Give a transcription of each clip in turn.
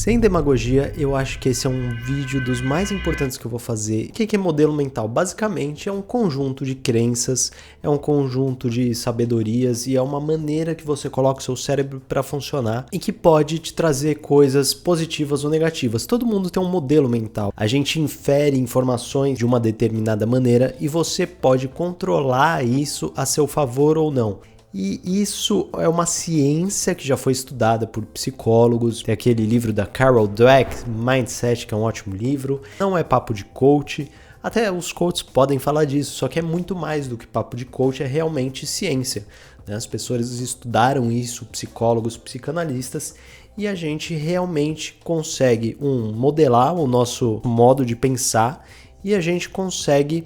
Sem demagogia, eu acho que esse é um vídeo dos mais importantes que eu vou fazer. O que é modelo mental? Basicamente é um conjunto de crenças, é um conjunto de sabedorias e é uma maneira que você coloca o seu cérebro para funcionar e que pode te trazer coisas positivas ou negativas. Todo mundo tem um modelo mental. A gente infere informações de uma determinada maneira e você pode controlar isso a seu favor ou não. E isso é uma ciência que já foi estudada por psicólogos. Tem aquele livro da Carol Dweck, Mindset, que é um ótimo livro. Não é papo de coach. Até os coaches podem falar disso, só que é muito mais do que papo de coach, é realmente ciência. As pessoas estudaram isso, psicólogos, psicanalistas, e a gente realmente consegue modelar o nosso modo de pensar e a gente consegue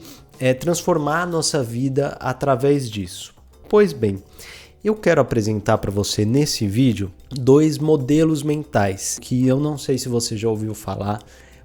transformar a nossa vida através disso. Pois bem, eu quero apresentar para você nesse vídeo 2 modelos mentais que eu não sei se você já ouviu falar,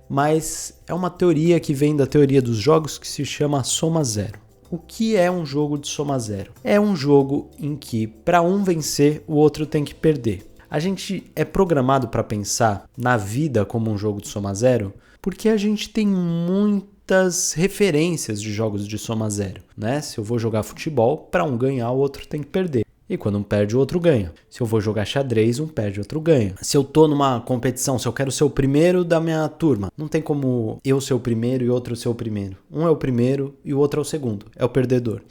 mas é uma teoria que vem da teoria dos jogos que se chama soma zero. O que é um jogo de soma zero? É um jogo em que para um vencer, o outro tem que perder. A gente é programado para pensar na vida como um jogo de soma zero porque a gente tem muitas referências de jogos de soma zero, né? Se eu vou jogar futebol, para um ganhar, o outro tem que perder. E quando um perde, o outro ganha. Se eu vou jogar xadrez, um perde, o outro ganha. Se eu tô numa competição, se eu quero ser o primeiro da minha turma, não tem como eu ser o primeiro e outro ser o primeiro. Um é o primeiro e o outro é o segundo, é o perdedor.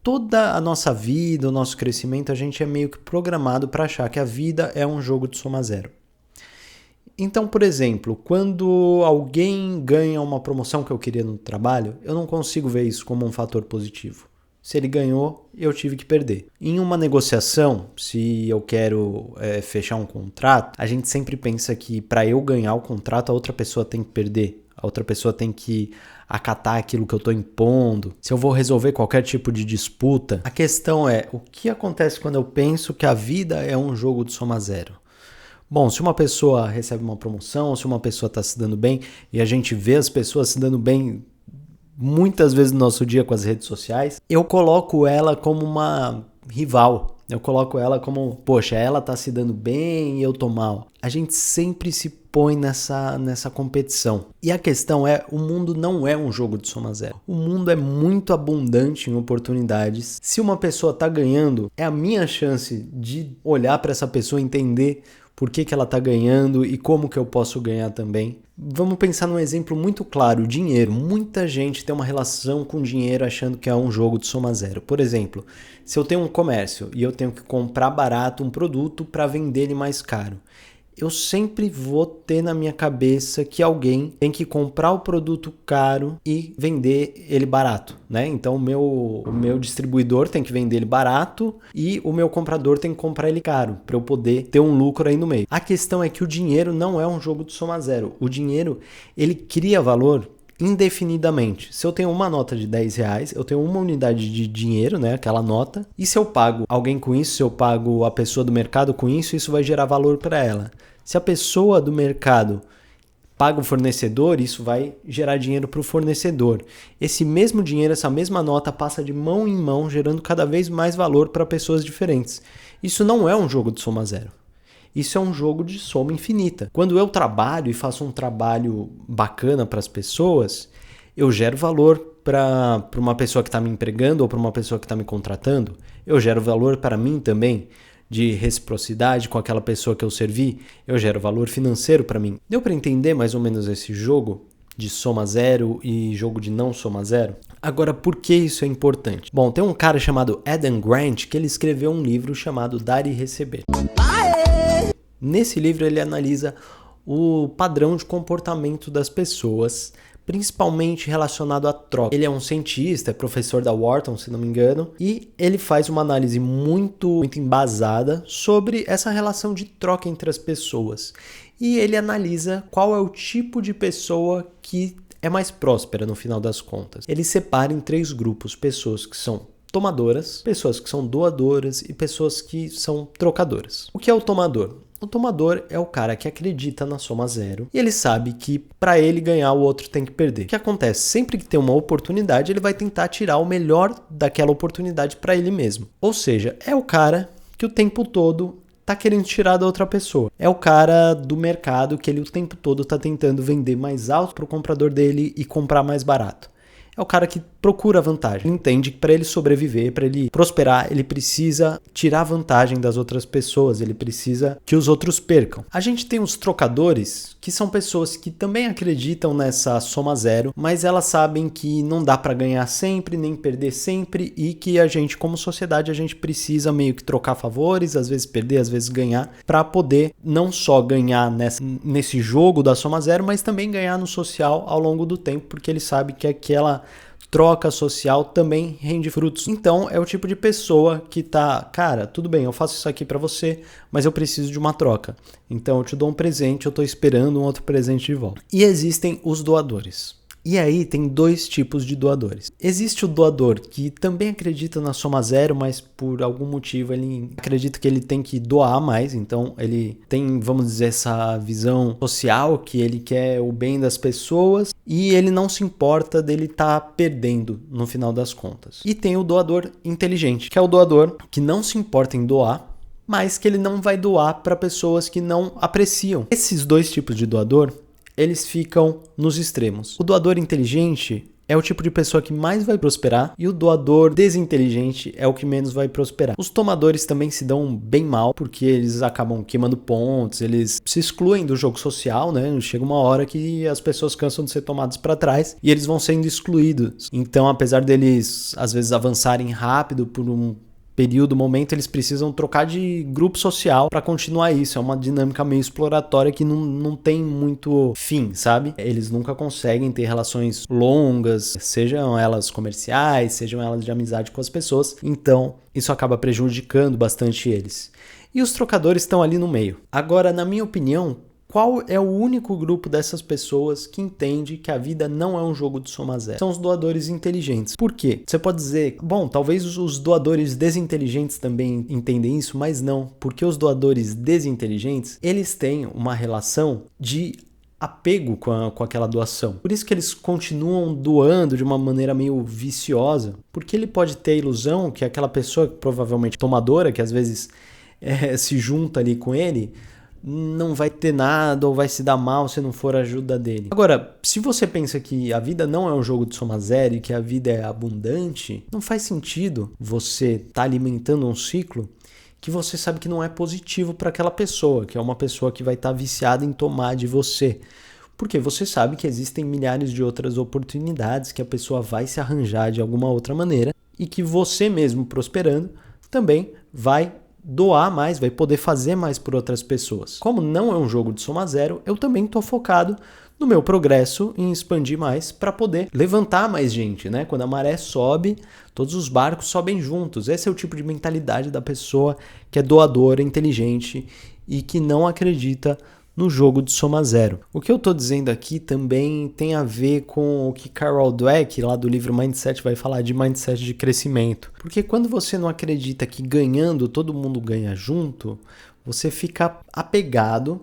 Toda a nossa vida, o nosso crescimento, a gente é meio que programado para achar que a vida é um jogo de soma zero. Então, por exemplo, quando alguém ganha uma promoção que eu queria no trabalho, eu não consigo ver isso como um fator positivo. Se ele ganhou, eu tive que perder. Em uma negociação, se eu quero fechar um contrato, a gente sempre pensa que para eu ganhar o contrato, a outra pessoa tem que perder. A outra pessoa tem que acatar aquilo que eu estou impondo. Se eu vou resolver qualquer tipo de disputa, a questão é o que acontece quando eu penso que a vida é um jogo de soma zero? Bom, se uma pessoa recebe uma promoção, se uma pessoa está se dando bem, e a gente vê as pessoas se dando bem muitas vezes no nosso dia com as redes sociais, eu coloco ela como uma rival. Eu coloco ela como, poxa, ela tá se dando bem e eu tô mal. A gente sempre se põe nessa competição. E a questão é, o mundo não é um jogo de soma zero. O mundo é muito abundante em oportunidades. Se uma pessoa tá ganhando, é a minha chance de olhar para essa pessoa e entender por que ela está ganhando e como que eu posso ganhar também. Vamos pensar num exemplo muito claro, dinheiro. Muita gente tem uma relação com dinheiro achando que é um jogo de soma zero. Por exemplo, se eu tenho um comércio e eu tenho que comprar barato um produto para vender ele mais caro, eu sempre vou ter na minha cabeça que alguém tem que comprar o produto caro e vender ele barato, né? Então o meu distribuidor tem que vender ele barato e o meu comprador tem que comprar ele caro para eu poder ter um lucro aí no meio. A questão é que o dinheiro não é um jogo de soma zero. O dinheiro, ele cria valor indefinidamente. Se eu tenho uma nota de R$10, eu tenho uma unidade de dinheiro, né, aquela nota, e se eu pago alguém com isso, se eu pago a pessoa do mercado com isso vai gerar valor para ela. Se a pessoa do mercado paga o fornecedor, isso vai gerar dinheiro para o fornecedor. Esse mesmo dinheiro, essa mesma nota passa de mão em mão, gerando cada vez mais valor para pessoas diferentes. Isso não é um jogo de soma zero. Isso é um jogo de soma infinita. Quando eu trabalho e faço um trabalho bacana para as pessoas, eu gero valor para uma pessoa que está me empregando ou para uma pessoa que está me contratando. Eu gero valor para mim também, de reciprocidade com aquela pessoa que eu servi. Eu gero valor financeiro para mim. Deu para entender mais ou menos esse jogo de soma zero e jogo de não soma zero? Agora, por que isso é importante? Bom, tem um cara chamado Adam Grant que ele escreveu um livro chamado Dar e Receber. Nesse livro ele analisa o padrão de comportamento das pessoas, principalmente relacionado à troca. Ele é um cientista, é professor da Wharton, se não me engano, e ele faz uma análise muito embasada sobre essa relação de troca entre as pessoas. E ele analisa qual é o tipo de pessoa que é mais próspera no final das contas. Ele separa em 3 grupos: pessoas que são tomadoras, pessoas que são doadoras e pessoas que são trocadoras. O que é o tomador? O tomador é o cara que acredita na soma zero e ele sabe que para ele ganhar o outro tem que perder. O que acontece? Sempre que tem uma oportunidade, ele vai tentar tirar o melhor daquela oportunidade para ele mesmo. Ou seja, é o cara que o tempo todo tá querendo tirar da outra pessoa. É o cara do mercado que ele o tempo todo tá tentando vender mais alto pro comprador dele e comprar mais barato. É o cara que procura vantagem. Ele entende que para ele sobreviver, para ele prosperar, ele precisa tirar vantagem das outras pessoas, ele precisa que os outros percam. A gente tem os trocadores, que são pessoas que também acreditam nessa soma zero, mas elas sabem que não dá para ganhar sempre, nem perder sempre, e que a gente, como sociedade, a gente precisa meio que trocar favores, às vezes perder, às vezes ganhar, para poder não só ganhar nesse jogo da soma zero, mas também ganhar no social ao longo do tempo, porque ele sabe que aquela troca social também rende frutos. Então é o tipo de pessoa que tá, cara, tudo bem, eu faço isso aqui pra você, mas eu preciso de uma troca. Então eu te dou um presente, eu tô esperando um outro presente de volta. E existem os doadores. E aí tem dois tipos de doadores. Existe o doador que também acredita na soma zero, mas por algum motivo ele acredita que ele tem que doar mais. Então ele tem, vamos dizer, essa visão social que ele quer o bem das pessoas e ele não se importa dele estar perdendo no final das contas. E tem o doador inteligente, que é o doador que não se importa em doar, mas que ele não vai doar para pessoas que não apreciam. Esses dois tipos de doador, eles ficam nos extremos. O doador inteligente é o tipo de pessoa que mais vai prosperar e o doador desinteligente é o que menos vai prosperar. Os tomadores também se dão bem mal porque eles acabam queimando pontos, eles se excluem do jogo social, né? Chega uma hora que as pessoas cansam de ser tomadas para trás e eles vão sendo excluídos. Então, apesar deles às vezes avançarem rápido por um momento, eles precisam trocar de grupo social para continuar isso. É uma dinâmica meio exploratória que não tem muito fim, sabe? Eles nunca conseguem ter relações longas, sejam elas comerciais, sejam elas de amizade com as pessoas. Então, isso acaba prejudicando bastante eles. E os trocadores estão ali no meio. Agora, na minha opinião, qual é o único grupo dessas pessoas que entende que a vida não é um jogo de soma zero? São os doadores inteligentes. Por quê? Você pode dizer, bom, talvez os doadores desinteligentes também entendem isso, mas não, porque os doadores desinteligentes, eles têm uma relação de apego com aquela doação. Por isso que eles continuam doando de uma maneira meio viciosa, porque ele pode ter a ilusão que aquela pessoa, provavelmente tomadora, que às vezes se junta ali com ele, não vai ter nada ou vai se dar mal se não for a ajuda dele. Agora, se você pensa que a vida não é um jogo de soma zero e que a vida é abundante, não faz sentido você estar alimentando um ciclo que você sabe que não é positivo para aquela pessoa, que é uma pessoa que vai estar viciada em tomar de você. Porque você sabe que existem milhares de outras oportunidades que a pessoa vai se arranjar de alguma outra maneira e que você mesmo prosperando também vai doar mais, vai poder fazer mais por outras pessoas. Como não é um jogo de soma zero, eu também estou focado no meu progresso em expandir mais para poder levantar mais gente, né? Quando a maré sobe, todos os barcos sobem juntos. Esse é o tipo de mentalidade da pessoa que é doadora, inteligente e que não acredita no jogo de soma zero. O que eu estou dizendo aqui também tem a ver com o que Carol Dweck, lá do livro Mindset, vai falar de mindset de crescimento. Porque quando você não acredita que ganhando todo mundo ganha junto, você fica apegado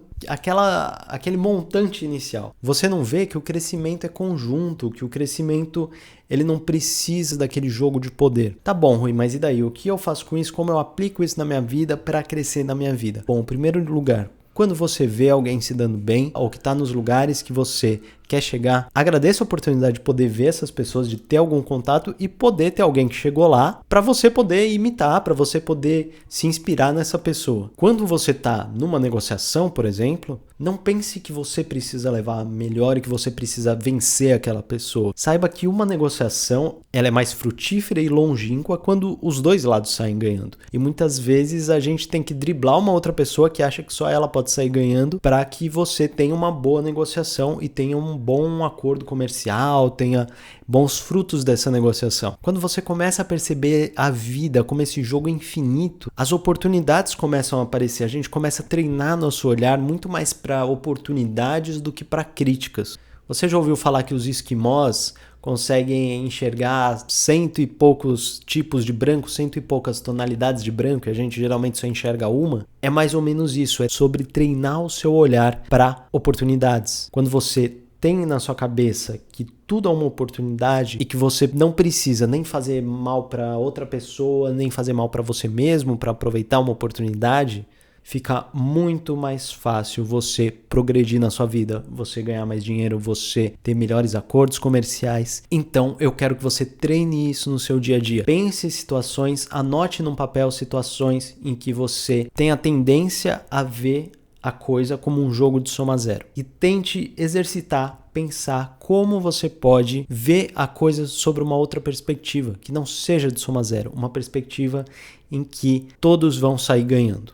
àquele montante inicial. Você não vê que o crescimento é conjunto, que o crescimento ele não precisa daquele jogo de poder. Tá bom, Rui, mas e daí? O que eu faço com isso? Como eu aplico isso na minha vida para crescer na minha vida? Bom, em primeiro lugar, quando você vê alguém se dando bem ou que está nos lugares que você quer chegar, agradeça a oportunidade de poder ver essas pessoas, de ter algum contato e poder ter alguém que chegou lá para você poder imitar, para você poder se inspirar nessa pessoa. Quando você está numa negociação, por exemplo, não pense que você precisa levar melhor e que você precisa vencer aquela pessoa. Saiba que uma negociação ela é mais frutífera e longínqua quando os dois lados saem ganhando. E muitas vezes a gente tem que driblar uma outra pessoa que acha que só ela pode sair ganhando para que você tenha uma boa negociação e tenha um bom acordo comercial, tenha bons frutos dessa negociação. Quando você começa a perceber a vida como esse jogo infinito, as oportunidades começam a aparecer, a gente começa a treinar nosso olhar muito mais para oportunidades do que para críticas. Você já ouviu falar que os esquimós conseguem enxergar 100 e poucos tipos de branco, 100 e poucas tonalidades de branco, e a gente geralmente só enxerga uma? É mais ou menos isso, é sobre treinar o seu olhar para oportunidades. Quando você tem na sua cabeça que tudo é uma oportunidade e que você não precisa nem fazer mal para outra pessoa, nem fazer mal para você mesmo para aproveitar uma oportunidade, fica muito mais fácil você progredir na sua vida, você ganhar mais dinheiro, você ter melhores acordos comerciais. Então, eu quero que você treine isso no seu dia a dia. Pense em situações, anote num papel situações em que você tem a tendência a ver a coisa como um jogo de soma zero. E tente exercitar, pensar como você pode ver a coisa sobre uma outra perspectiva, que não seja de soma zero, uma perspectiva em que todos vão sair ganhando.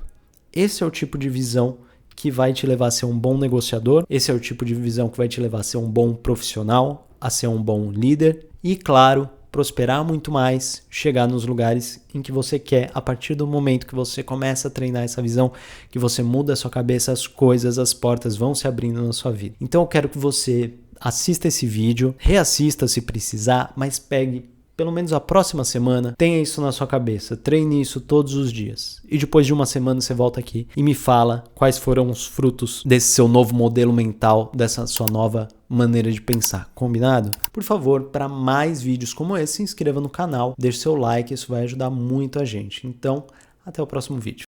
Esse é o tipo de visão que vai te levar a ser um bom negociador, esse é o tipo de visão que vai te levar a ser um bom profissional, a ser um bom líder e, claro, prosperar muito mais, chegar nos lugares em que você quer. A partir do momento que você começa a treinar essa visão, que você muda a sua cabeça, as coisas, as portas vão se abrindo na sua vida. Então eu quero que você assista esse vídeo, reassista se precisar, mas pegue pelo menos a próxima semana, tenha isso na sua cabeça, treine isso todos os dias. E depois de uma semana você volta aqui e me fala quais foram os frutos desse seu novo modelo mental, dessa sua nova maneira de pensar. Combinado? Por favor, para mais vídeos como esse, se inscreva no canal, deixe seu like, isso vai ajudar muito a gente. Então, até o próximo vídeo.